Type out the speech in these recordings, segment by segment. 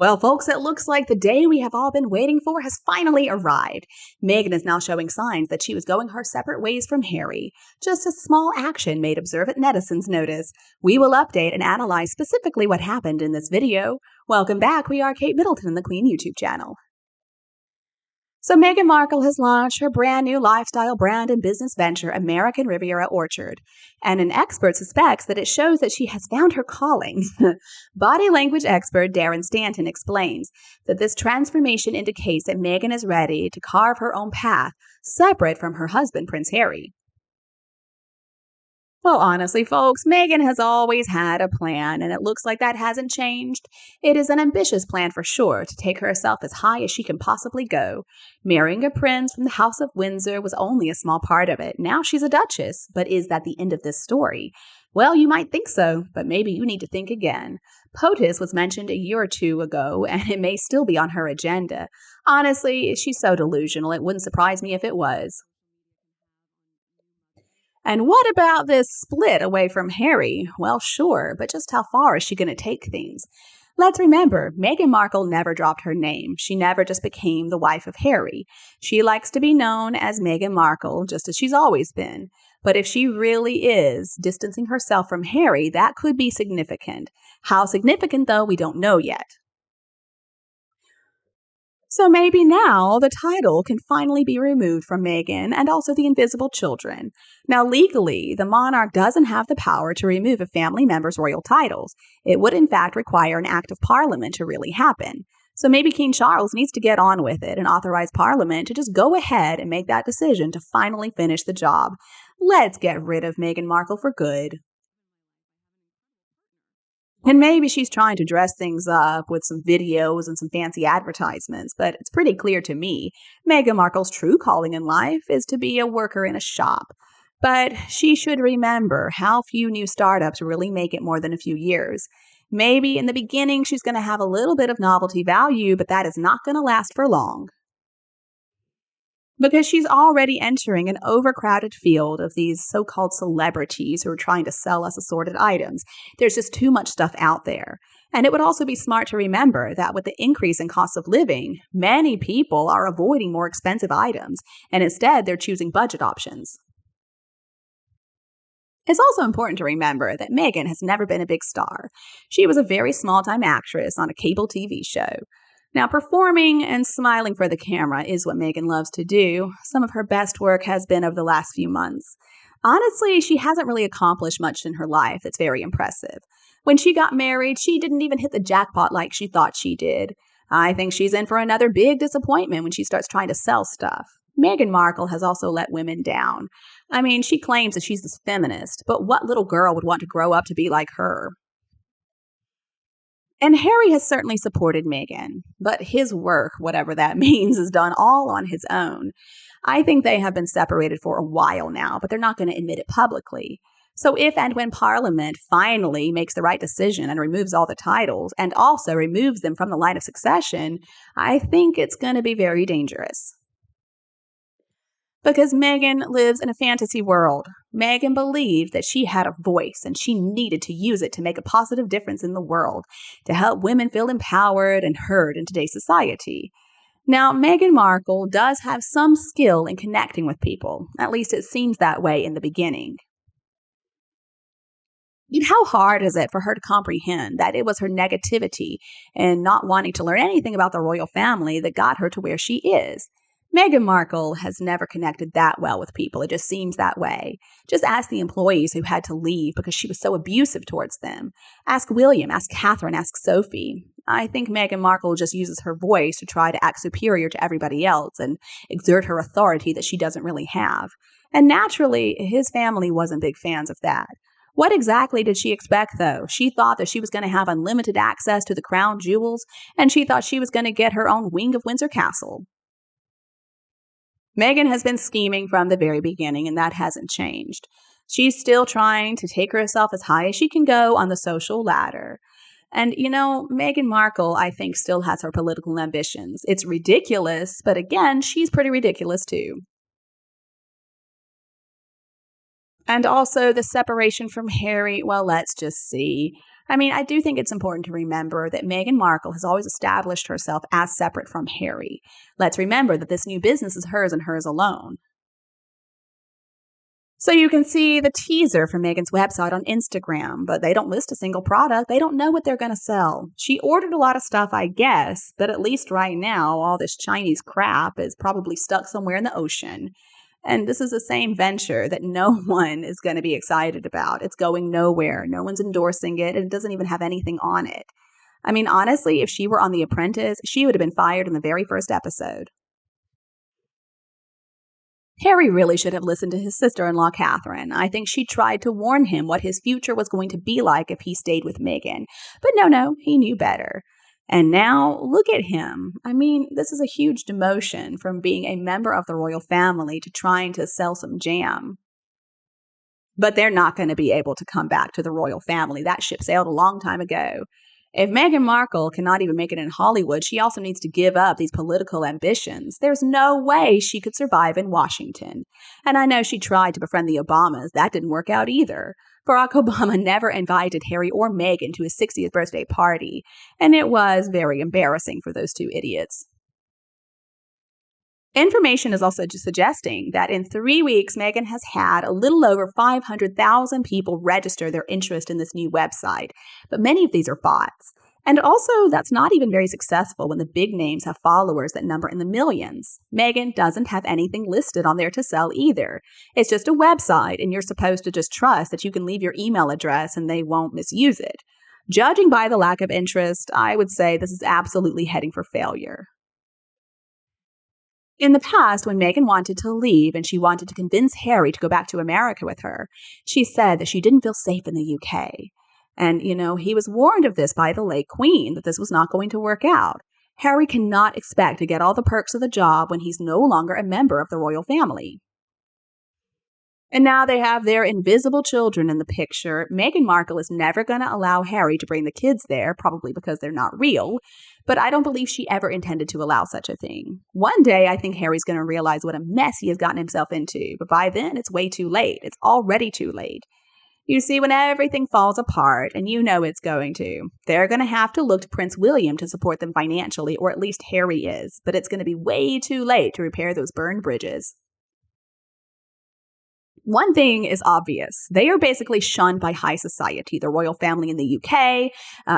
Well, folks, it looks like the day we have all been waiting for has finally arrived. Meghan is now showing signs that she was going her separate ways from Harry. Just a small action made observant netizens notice. We will update and analyze specifically what happened in this video. Welcome back. We are Kate Middleton in the Queen YouTube channel. So Meghan Markle has launched her brand new lifestyle brand and business venture, American Riviera Orchard. And an expert suspects that it shows that she has found her calling. Body language expert Darren Stanton explains that this transformation indicates that Meghan is ready to carve her own path, separate from her husband, Prince Harry. Well, honestly, folks, Meghan has always had a plan, and it looks like that hasn't changed. It is an ambitious plan for sure to take herself as high as she can possibly go. Marrying a prince from the House of Windsor was only a small part of it. Now she's a duchess, but is that the end of this story? Well, you might think so, but maybe you need to think again. POTUS was mentioned a year or two ago, and it may still be on her agenda. Honestly, she's so delusional, it wouldn't surprise me if it was. And what about this split away from Harry? Well, sure, but just how far is she going to take things? Let's remember, Meghan Markle never dropped her name. She never just became the wife of Harry. She likes to be known as Meghan Markle, just as she's always been. But if she really is distancing herself from Harry, that could be significant. How significant, though, we don't know yet. So maybe now the title can finally be removed from Meghan and also the invisible children. Now, legally, the monarch doesn't have the power to remove a family member's royal titles. It would, in fact, require an act of parliament to really happen. So maybe King Charles needs to get on with it and authorize parliament to just go ahead and make that decision to finally finish the job. Let's get rid of Meghan Markle for good. And maybe she's trying to dress things up with some videos and some fancy advertisements, but it's pretty clear to me Meghan Markle's true calling in life is to be a worker in a shop. But she should remember how few new startups really make it more than a few years. Maybe in the beginning she's going to have a little bit of novelty value, but that is not going to last for long. Because she's already entering an overcrowded field of these so-called celebrities who are trying to sell us assorted items. There's just too much stuff out there. And it would also be smart to remember that with the increase in cost of living, many people are avoiding more expensive items, and instead they're choosing budget options. It's also important to remember that Meghan has never been a big star. She was a very small-time actress on a cable TV show. Now, performing and smiling for the camera is what Meghan loves to do. Some of her best work has been over the last few months. Honestly, she hasn't really accomplished much in her life that's very impressive. When she got married, she didn't even hit the jackpot like she thought she did. I think she's in for another big disappointment when she starts trying to sell stuff. Meghan Markle has also let women down. I mean, she claims that she's this feminist, but what little girl would want to grow up to be like her? And Harry has certainly supported Meghan, but his work, whatever that means, is done all on his own. I think they have been separated for a while now, but they're not going to admit it publicly. So if and when Parliament finally makes the right decision and removes all the titles and also removes them from the line of succession, I think it's going to be very dangerous. Because Meghan lives in a fantasy world. Meghan believed that she had a voice and she needed to use it to make a positive difference in the world, to help women feel empowered and heard in today's society. Now, Meghan Markle does have some skill in connecting with people. At least it seems that way in the beginning. And how hard is it for her to comprehend that it was her negativity and not wanting to learn anything about the royal family that got her to where she is? Meghan Markle has never connected that well with people. It just seems that way. Just ask the employees who had to leave because she was so abusive towards them. Ask William, ask Catherine, ask Sophie. I think Meghan Markle just uses her voice to try to act superior to everybody else and exert her authority that she doesn't really have. And naturally, his family wasn't big fans of that. What exactly did she expect, though? She thought that she was going to have unlimited access to the crown jewels, and she thought she was going to get her own wing of Windsor Castle. Meghan has been scheming from the very beginning, and that hasn't changed. She's still trying to take herself as high as she can go on the social ladder. And, Meghan Markle, I think, still has her political ambitions. It's ridiculous, but again, she's pretty ridiculous too. And also the separation from Harry, well, let's just see. I mean, I do think it's important to remember that Meghan Markle has always established herself as separate from Harry. Let's remember that this new business is hers and hers alone. So you can see the teaser for Meghan's website on Instagram, but they don't list a single product. They don't know what they're going to sell. She ordered a lot of stuff, I guess, but at least right now, all this Chinese crap is probably stuck somewhere in the ocean. And this is the same venture that no one is going to be excited about. It's going nowhere. No one's endorsing it, and it doesn't even have anything on it. I mean, honestly, if she were on The Apprentice, she would have been fired in the very first episode. Harry really should have listened to his sister-in-law, Catherine. I think she tried to warn him what his future was going to be like if he stayed with Meghan. But no, he knew better. And now, look at him. I mean, this is a huge demotion from being a member of the royal family to trying to sell some jam. But they're not going to be able to come back to the royal family. That ship sailed a long time ago. If Meghan Markle cannot even make it in Hollywood, she also needs to give up these political ambitions. There's no way she could survive in Washington. And I know she tried to befriend the Obamas. That didn't work out either. Barack Obama never invited Harry or Meghan to his 60th birthday party, and it was very embarrassing for those two idiots. Information is also suggesting that in 3 weeks, Meghan has had a little over 500,000 people register their interest in this new website, but many of these are bots. And also, that's not even very successful when the big names have followers that number in the millions. Meghan doesn't have anything listed on there to sell either. It's just a website, and you're supposed to just trust that you can leave your email address and they won't misuse it. Judging by the lack of interest, I would say this is absolutely heading for failure. In the past, when Meghan wanted to leave and she wanted to convince Harry to go back to America with her, she said that she didn't feel safe in the UK. And, he was warned of this by the late Queen, that this was not going to work out. Harry cannot expect to get all the perks of the job when he's no longer a member of the royal family. And now they have their invisible children in the picture. Meghan Markle is never going to allow Harry to bring the kids there, probably because they're not real. But I don't believe she ever intended to allow such a thing. One day, I think Harry's going to realize what a mess he has gotten himself into. But by then, it's way too late. It's already too late. You see, when everything falls apart, and it's going to, they're going to have to look to Prince William to support them financially, or at least Harry is. But it's going to be way too late to repair those burned bridges. One thing is obvious. They are basically shunned by high society, the royal family in the UK,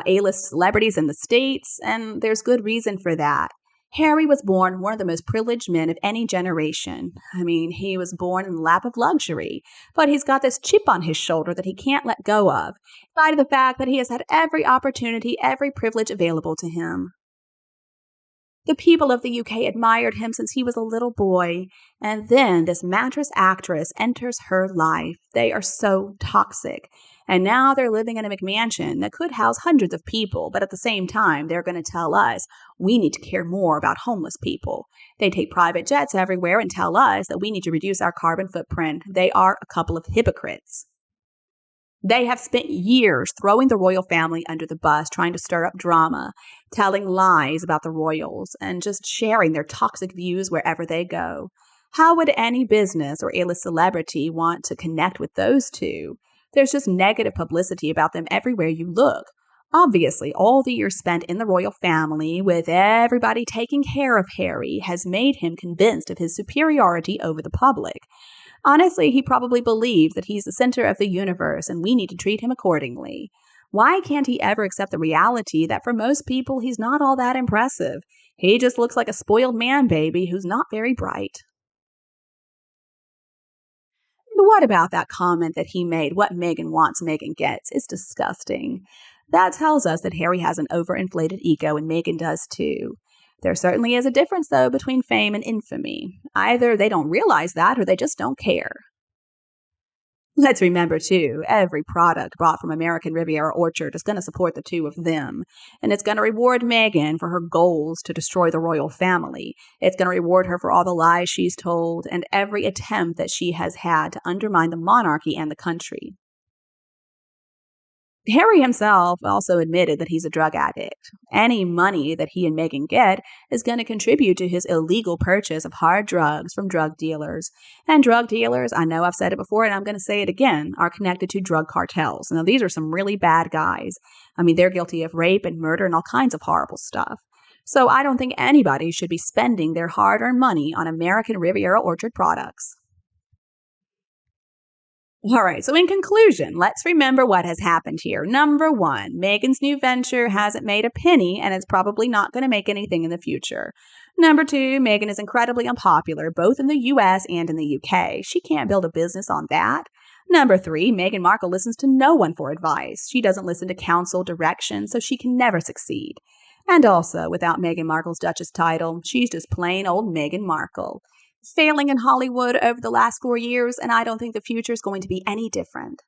A-list celebrities in the States, and there's good reason for that. Harry was born one of the most privileged men of any generation. I mean, he was born in the lap of luxury, but he's got this chip on his shoulder that he can't let go of, in spite of the fact that he has had every opportunity, every privilege available to him. The people of the UK admired him since he was a little boy, and then this mattress actress enters her life. They are so toxic. And now they're living in a McMansion that could house hundreds of people, but at the same time, they're going to tell us we need to care more about homeless people. They take private jets everywhere and tell us that we need to reduce our carbon footprint. They are a couple of hypocrites. They have spent years throwing the royal family under the bus, trying to stir up drama, telling lies about the royals, and just sharing their toxic views wherever they go. How would any business or A-list celebrity want to connect with those two? There's just negative publicity about them everywhere you look. Obviously, all the years spent in the royal family with everybody taking care of Harry has made him convinced of his superiority over the public. Honestly, he probably believes that he's the center of the universe and we need to treat him accordingly. Why can't he ever accept the reality that for most people he's not all that impressive? He just looks like a spoiled man baby who's not very bright. And what about that comment that he made, what Meghan wants, Meghan gets? It's disgusting. That tells us that Harry has an overinflated ego and Meghan does too. There certainly is a difference, though, between fame and infamy. Either they don't realize that or they just don't care. Let's remember, too, every product brought from American Riviera Orchard is going to support the two of them. And it's going to reward Meghan for her goals to destroy the royal family. It's going to reward her for all the lies she's told and every attempt that she has had to undermine the monarchy and the country. Harry himself also admitted that he's a drug addict. Any money that he and Meghan get is going to contribute to his illegal purchase of hard drugs from drug dealers. And drug dealers, I know I've said it before and I'm going to say it again, are connected to drug cartels. Now, these are some really bad guys. I mean, they're guilty of rape and murder and all kinds of horrible stuff. So I don't think anybody should be spending their hard-earned money on American Riviera Orchard products. All right, so in conclusion, let's remember what has happened here. Number one, Meghan's new venture hasn't made a penny and is probably not going to make anything in the future. Number two, Meghan is incredibly unpopular, both in the US and in the UK. She can't build a business on that. Number three, Meghan Markle listens to no one for advice. She doesn't listen to counsel, direction, so she can never succeed. And also, without Meghan Markle's Duchess title, she's just plain old Meghan Markle, failing in Hollywood over the last 4 years, and I don't think the future is going to be any different.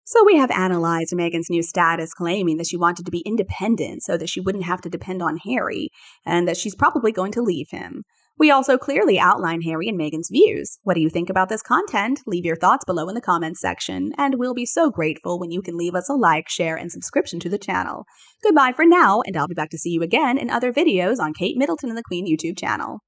So we have analyzed Meghan's new status, claiming that she wanted to be independent so that she wouldn't have to depend on Harry, and that she's probably going to leave him. We also clearly outline Harry and Meghan's views. What do you think about this content? Leave your thoughts below in the comments section, and we'll be so grateful when you can leave us a like, share, and subscription to the channel. Goodbye for now, and I'll be back to see you again in other videos on Kate Middleton and the Queen YouTube channel.